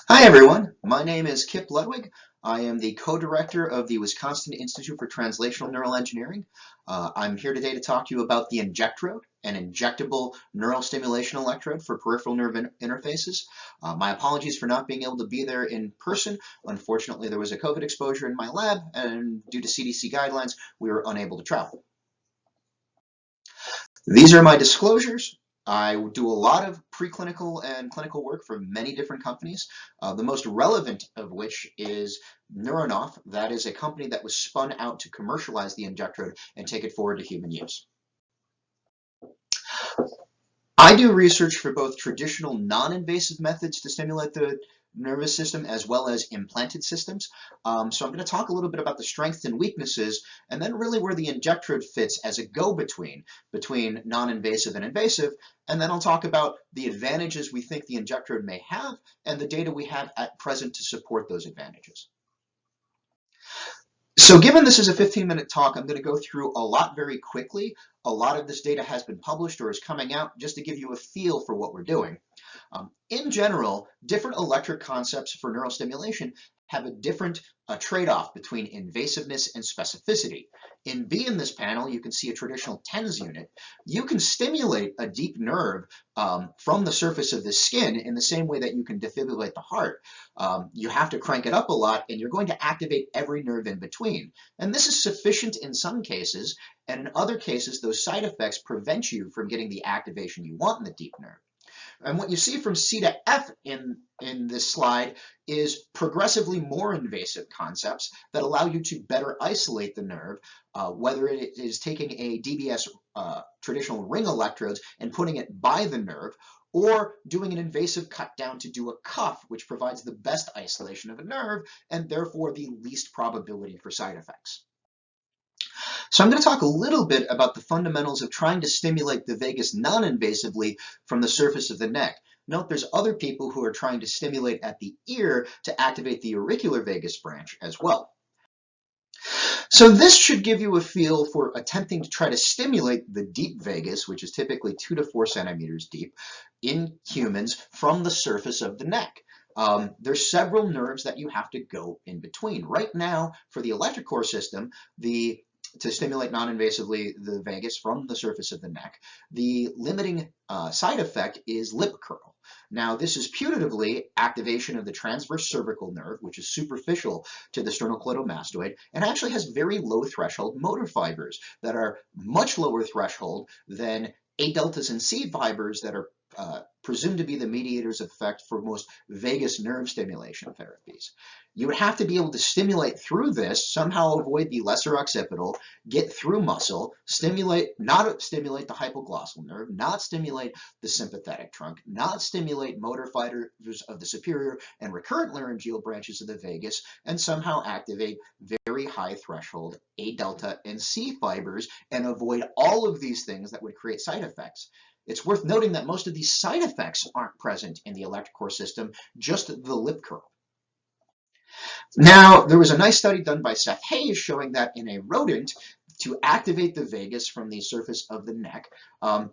Hi everyone, my name is Kip Ludwig. I am the co-director of the Wisconsin Institute for Translational Neural Engineering. I'm here today to talk to you about the Injectrode, an injectable neural stimulation electrode for peripheral nerve interfaces. My apologies for not being able to be there in person. Unfortunately, there was a COVID exposure in my lab, and due to CDC guidelines, we were unable to travel. These are my disclosures. I do a lot of preclinical and clinical work for many different companies, the most relevant of which is Neuronoff. That is a company that was spun out to commercialize the Injectrode and take it forward to human use. I do research for both traditional non-invasive methods to stimulate the nervous system as well as implanted systems. So I'm going to talk a little bit about the strengths and weaknesses and then really where the Injectrode fits as a go-between between non-invasive and invasive. And then I'll talk about the advantages we think the Injectrode may have and the data we have at present to support those advantages. So given this is a 15-minute talk, I'm going to go through a lot very quickly. A lot of this data has been published or is coming out just to give you a feel for what we're doing. In general, different electric concepts for neural stimulation have a different trade-off between invasiveness and specificity. In B in this panel, you can see a traditional TENS unit. You can stimulate a deep nerve from the surface of the skin in the same way that you can defibrillate the heart. You have to crank it up a lot, and you're going to activate every nerve in between. And this is sufficient in some cases, and in other cases, those side effects prevent you from getting the activation you want in the deep nerve. And what you see from C to F in this slide is progressively more invasive concepts that allow you to better isolate the nerve, whether it is taking a DBS traditional ring electrodes and putting it by the nerve, or doing an invasive cut down to do a cuff, which provides the best isolation of a nerve and therefore the least probability for side effects. So I'm going to talk a little bit about the fundamentals of trying to stimulate the vagus non-invasively from the surface of the neck. Note there's other people who are trying to stimulate at the ear to activate the auricular vagus branch as well. So this should give you a feel for attempting to try to stimulate the deep vagus, which is typically 2 to 4 centimeters deep, in humans from the surface of the neck. There's several nerves that you have to go in between. Right now, for the electric core system, to stimulate non-invasively the vagus from the surface of the neck, the limiting side effect is lip curl. Now, this is putatively activation of the transverse cervical nerve, which is superficial to the sternocleidomastoid, and actually has very low threshold motor fibers that are much lower threshold than A deltas and C fibers that are presumed to be the mediators of effect for most vagus nerve stimulation therapies. You would have to be able to stimulate through this, somehow avoid the lesser occipital, get through muscle, not stimulate the hypoglossal nerve, not stimulate the sympathetic trunk, not stimulate motor fibers of the superior and recurrent laryngeal branches of the vagus, and somehow activate very high threshold A delta and C fibers and avoid all of these things that would create side effects. It's worth noting that most of these side effects aren't present in the electric core system, just the lip curl. Now, there was a nice study done by Seth Hayes showing that in a rodent, to activate the vagus from the surface of the neck,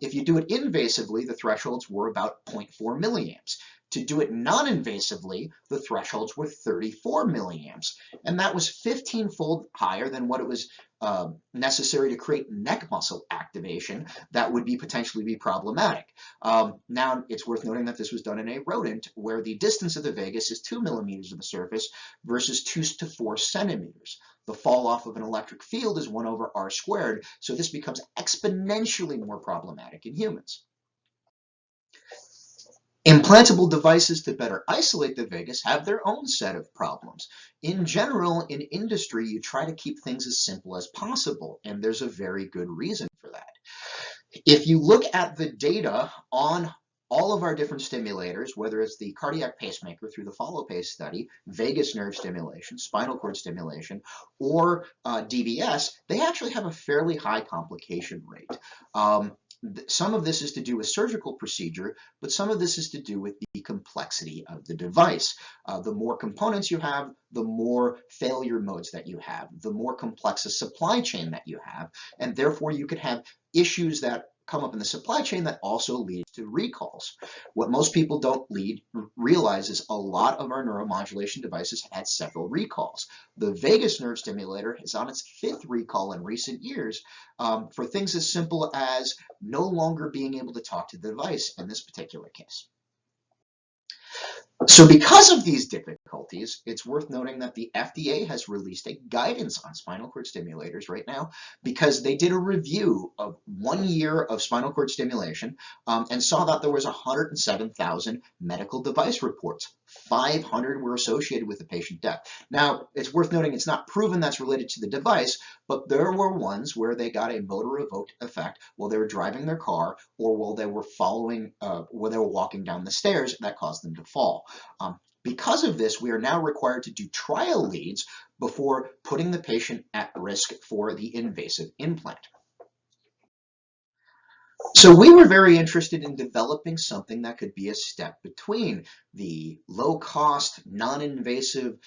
if you do it invasively, the thresholds were about 0.4 milliamps. To do it non-invasively, the thresholds were 34 milliamps, and that was 15-fold higher than what it was necessary to create neck muscle activation that would potentially be problematic. Now, it's worth noting that this was done in a rodent where the distance of the vagus is 2 millimeters of the surface versus 2 to 4 centimeters. The fall off of an electric field is 1 over r squared, so this becomes exponentially more problematic in humans. Implantable devices to better isolate the vagus have their own set of problems. In general, in industry, you try to keep things as simple as possible, and there's a very good reason for that. If you look at the data on all of our different stimulators, whether it's the cardiac pacemaker through the follow-pace study, vagus nerve stimulation, spinal cord stimulation, or DBS, they actually have a fairly high complication rate. Some of this is to do with surgical procedure, but some of this is to do with the complexity of the device. The more components you have, the more failure modes that you have, the more complex a supply chain that you have, and therefore you could have issues that come up in the supply chain that also leads to recalls. What most people don't realize is a lot of our neuromodulation devices had several recalls. The vagus nerve stimulator is on its 5th recall in recent years for things as simple as no longer being able to talk to the device in this particular case. So because of these difficulties, it's worth noting that the FDA has released a guidance on spinal cord stimulators right now because they did a review of 1 year of spinal cord stimulation and saw that there was 107,000 medical device reports. 500 were associated with a patient death. Now, it's worth noting it's not proven that's related to the device, but there were ones where they got a motor-evoked effect while they were driving their car or while they were walking down the stairs that caused them to fall. Because of this, we are now required to do trial leads before putting the patient at risk for the invasive implant. So we were very interested in developing something that could be a step between the low-cost, non-invasive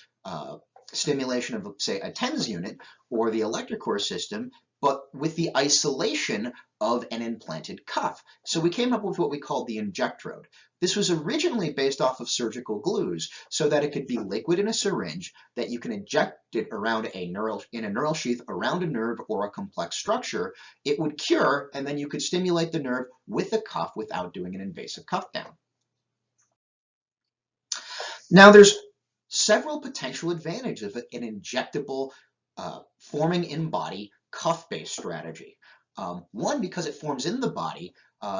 stimulation of, say, a TENS unit or the electrocore system, but with the isolation of an implanted cuff. So we came up with what we called the Injectrode. This was originally based off of surgical glues so that it could be liquid in a syringe that you can inject it around in a neural sheath around a nerve or a complex structure. It would cure, and then you could stimulate the nerve with a cuff without doing an invasive cuff down. Now there's several potential advantages of an injectable forming in body cuff-based strategy. One, because it forms in the body,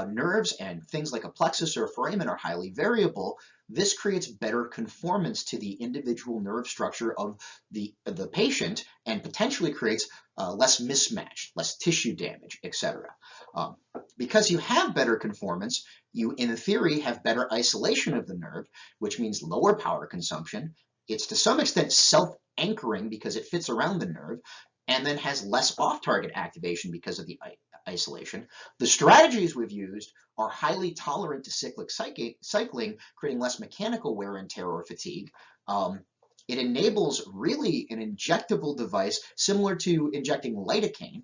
nerves and things like a plexus or a foramen are highly variable. This creates better conformance to the individual nerve structure of the patient and potentially creates less mismatch, less tissue damage, etc. Because you have better conformance, you, in theory, have better isolation of the nerve, which means lower power consumption. It's to some extent self-anchoring because it fits around the nerve, and then has less off-target activation because of the isolation. The strategies we've used are highly tolerant to cyclic cycling, creating less mechanical wear and tear or fatigue. It enables really an injectable device similar to injecting lidocaine.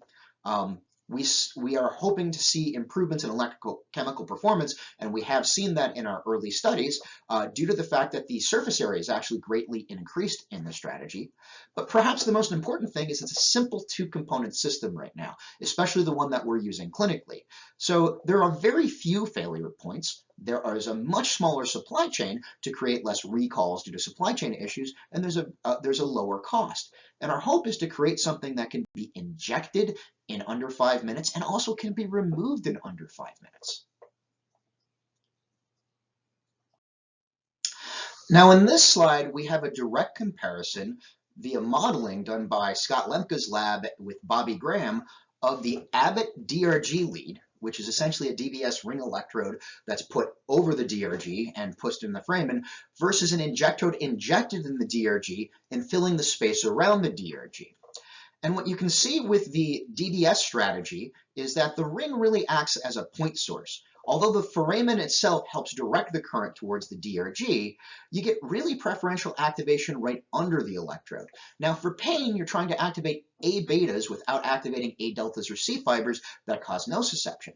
We are hoping to see improvements in electrochemical performance, and we have seen that in our early studies due to the fact that the surface area is actually greatly increased in the strategy. But perhaps the most important thing is it's a simple 2-component system right now, especially the one that we're using clinically. So there are very few failure points. There is a much smaller supply chain to create less recalls due to supply chain issues, and there's a lower cost. And our hope is to create something that can be injected in under 5 minutes and also can be removed in under 5 minutes. Now in this slide, we have a direct comparison via modeling done by Scott Lemke's lab with Bobby Graham of the Abbott DRG lead, which is essentially a DBS ring electrode that's put over the DRG and pushed in the foramen, versus an Injectrode injected in the DRG and filling the space around the DRG. And what you can see with the DBS strategy is that the ring really acts as a point source. Although the foramen itself helps direct the current towards the DRG, you get really preferential activation right under the electrode. Now for pain, you're trying to activate A betas without activating A deltas or C fibers that cause nociception.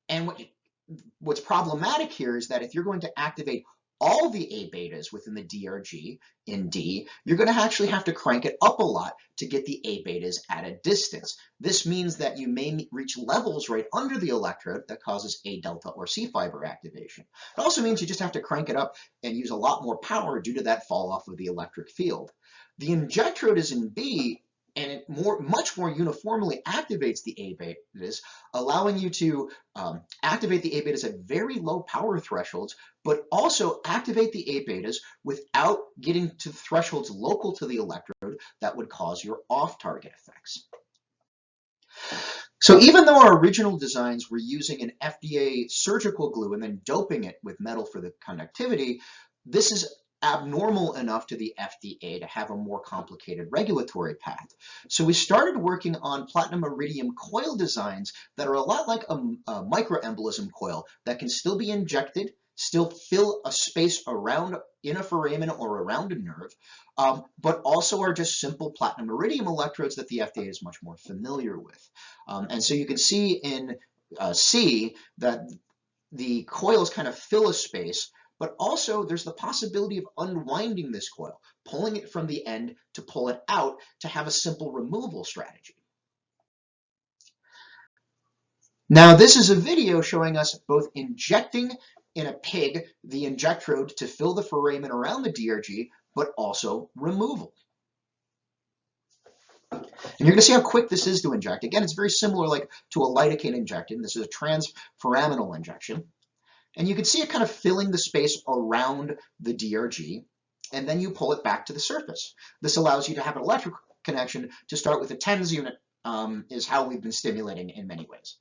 And what's problematic here is that if you're going to activate all the A betas within the DRG in D, you're going to actually have to crank it up a lot to get the A betas at a distance. This means that you may reach levels right under the electrode that causes A delta or C fiber activation. It also means you just have to crank it up and use a lot more power due to that fall off of the electric field. The Injectrode is in B, and it much more uniformly activates the A betas, allowing you to activate the A betas at very low power thresholds, but also activate the A betas without getting to thresholds local to the electrode that would cause your off-target effects. So even though our original designs were using an FDA surgical glue and then doping it with metal for the conductivity, this is abnormal enough to the FDA to have a more complicated regulatory path. So we started working on platinum iridium coil designs that are a lot like a microembolism coil that can still be injected, still fill a space around in a foramen or around a nerve, but also are just simple platinum iridium electrodes that the FDA is much more familiar with. And so you can see in C that the coils kind of fill a space, but also there's the possibility of unwinding this coil, pulling it from the end to pull it out to have a simple removal strategy. Now, this is a video showing us both injecting in a pig the injectrode to fill the foramen around the DRG, but also removal. And you're going to see how quick this is to inject. Again, it's very similar like to a lidocaine injection. This is a transforaminal injection. And you can see it kind of filling the space around the DRG, and then you pull it back to the surface. This allows you to have an electric connection to start with a TENS unit, is how we've been stimulating in many ways.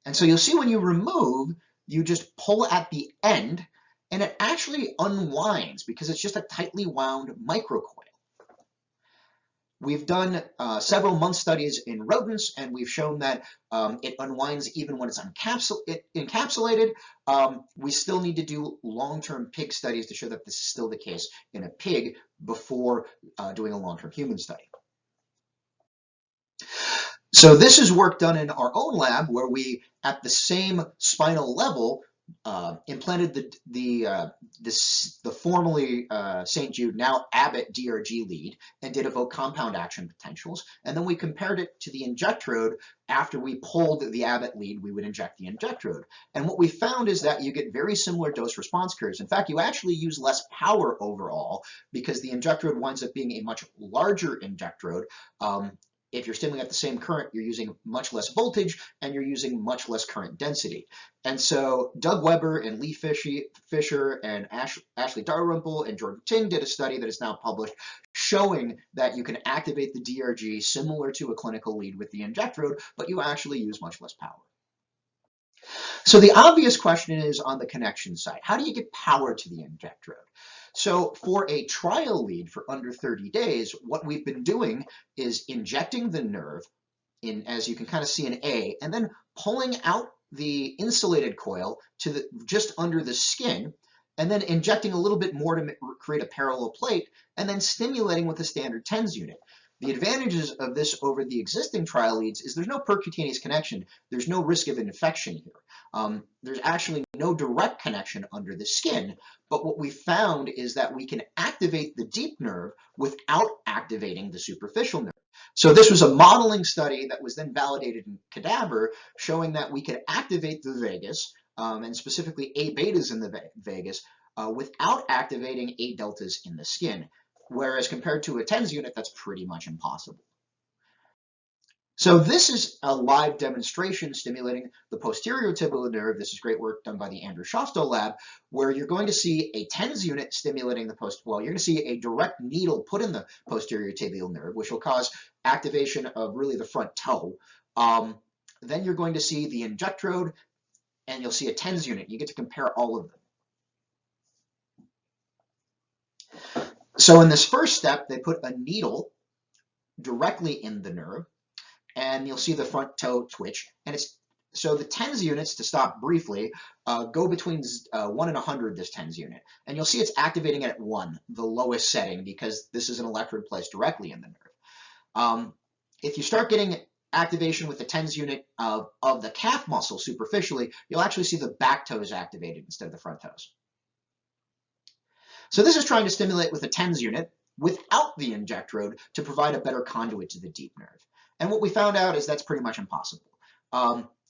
And so you'll see when you remove, you just pull at the end, and it actually unwinds because it's just a tightly wound microcoil. We've done several month studies in rodents, and we've shown that it unwinds even when it's encapsulated. We still need to do long-term pig studies to show that this is still the case in a pig before doing a long-term human study. So this is work done in our own lab where we, at the same spinal level, implanted the formerly St. Jude, now Abbott DRG lead and did evoke compound action potentials. And then we compared it to the Injectrode. After we pulled the Abbott lead, we would inject the Injectrode. And what we found is that you get very similar dose response curves. In fact, you actually use less power overall because the Injectrode winds up being a much larger Injectrode. If you're stimulating at the same current, you're using much less voltage and you're using much less current density. And so Doug Weber and Lee Fisher and Ashley Dalrymple and Jordan Ting did a study that is now published showing that you can activate the DRG similar to a clinical lead with the Injectrode, but you actually use much less power. So the obvious question is on the connection side. How do you get power to the Injectrode? So for a trial lead for under 30 days, what we've been doing is injecting the nerve in, as you can kind of see in A, and then pulling out the insulated coil to just under the skin, and then injecting a little bit more to create a parallel plate, and then stimulating with a standard TENS unit. The advantages of this over the existing trial leads is there's no percutaneous connection. There's no risk of infection here. There's actually no direct connection under the skin, but what we found is that we can activate the deep nerve without activating the superficial nerve. So this was a modeling study that was then validated in cadaver, showing that we could activate the vagus, and specifically A betas in the vagus, without activating A deltas in the skin. Whereas compared to a TENS unit, that's pretty much impossible. So this is a live demonstration stimulating the posterior tibial nerve. This is great work done by the Andrew Shofstow lab, where you're going to see a TENS unit stimulating the you're going to see a direct needle put in the posterior tibial nerve, which will cause activation of really the front toe. Then you're going to see the Injectrode, and you'll see a TENS unit. You get to compare all of them. So in this first step, they put a needle directly in the nerve, and you'll see the front toe twitch. And so the TENS units, to stop briefly, go between 1 and 100, this TENS unit. And you'll see it's activating at 1, the lowest setting, because this is an electrode placed directly in the nerve. If you start getting activation with the TENS unit of the calf muscle superficially, you'll actually see the back toes activated instead of the front toes. So this is trying to stimulate with a TENS unit without the Injectrode to provide a better conduit to the deep nerve. And what we found out is that's pretty much impossible.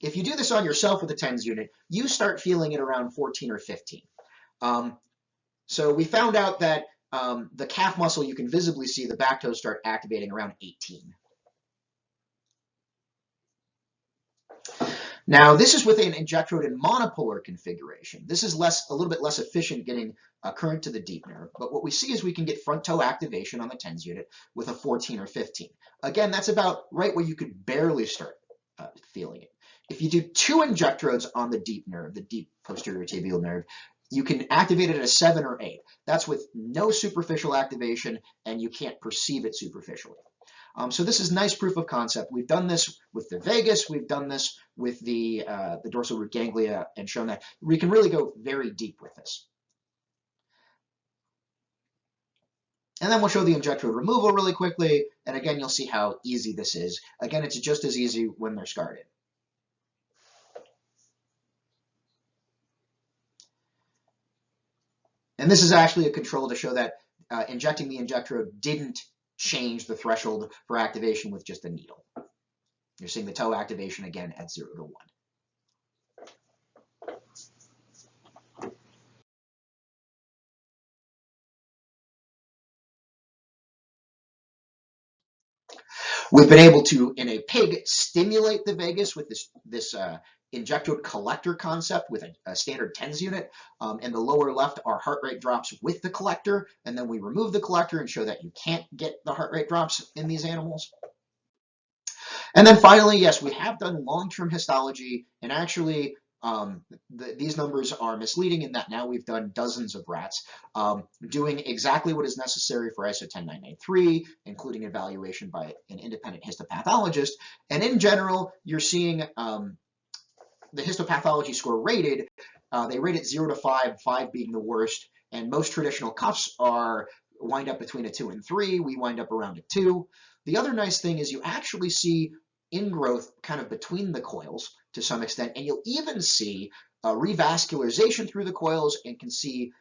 If you do this on yourself with a TENS unit, you start feeling it around 14 or 15. So we found out that the calf muscle, you can visibly see the back toes start activating around 18. Now, this is with an Injectrode in monopolar configuration. This is a little bit less efficient getting current to the deep nerve, but what we see is we can get front toe activation on the TENS unit with a 14 or 15. Again, that's about right where you could barely start feeling it. If you do 2 Injectrodes on the deep nerve, the deep posterior tibial nerve, you can activate it at a 7 or 8. That's with no superficial activation, and you can't perceive it superficially. So this is nice proof of concept. We've done this with the vagus, we've done this with the dorsal root ganglia, and shown that we can really go very deep with this. And then we'll show the injectrode removal really quickly, and again, you'll see how easy this is. Again, it's just as easy when they're scarred in. And this is actually a control to show that injecting the injectrode didn't change the threshold for activation with just a needle. You're seeing the toe activation again at 0 to 1. We've been able to, in a pig, stimulate the vagus with this injectrode collector concept with a standard TENS unit. In the lower left are heart rate drops with the collector, and then we remove the collector and show that you can't get the heart rate drops in these animals. And then finally, yes, we have done long-term histology, and actually these numbers are misleading in that now we've done dozens of rats doing exactly what is necessary for ISO 10993, including evaluation by an independent histopathologist. And in general, you're seeing the histopathology score rated. They rate it 0 to 5, 5 being the worst, and most traditional cuffs wind up between a 2 and 3. We wind up around a 2. The other nice thing is you actually see ingrowth kind of between the coils to some extent, and you'll even see revascularization through the coils and can see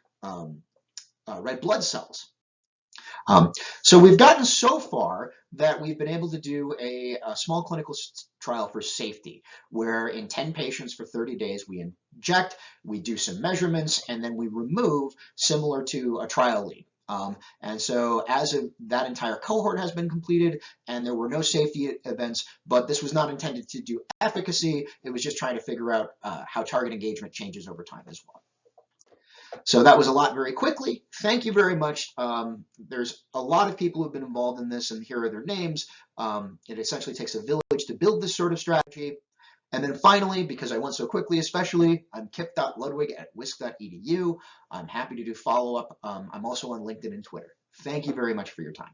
red blood cells. So we've gotten so far that we've been able to do a small clinical trial for safety, where in 10 patients for 30 days we inject, we do some measurements, and then we remove, similar to a trial lead. And so as of that entire cohort has been completed, and there were no safety events, but this was not intended to do efficacy. It was just trying to figure out how target engagement changes over time as well. So that was a lot very quickly. Thank you very much. There's a lot of people who've been involved in this, and here are their names. It essentially takes a village to build this sort of strategy. And then finally, because I went so quickly especially, I'm Kip Ludwig at wisc.edu. I'm happy to do follow-up. I'm also on LinkedIn and Twitter. Thank you very much for your time.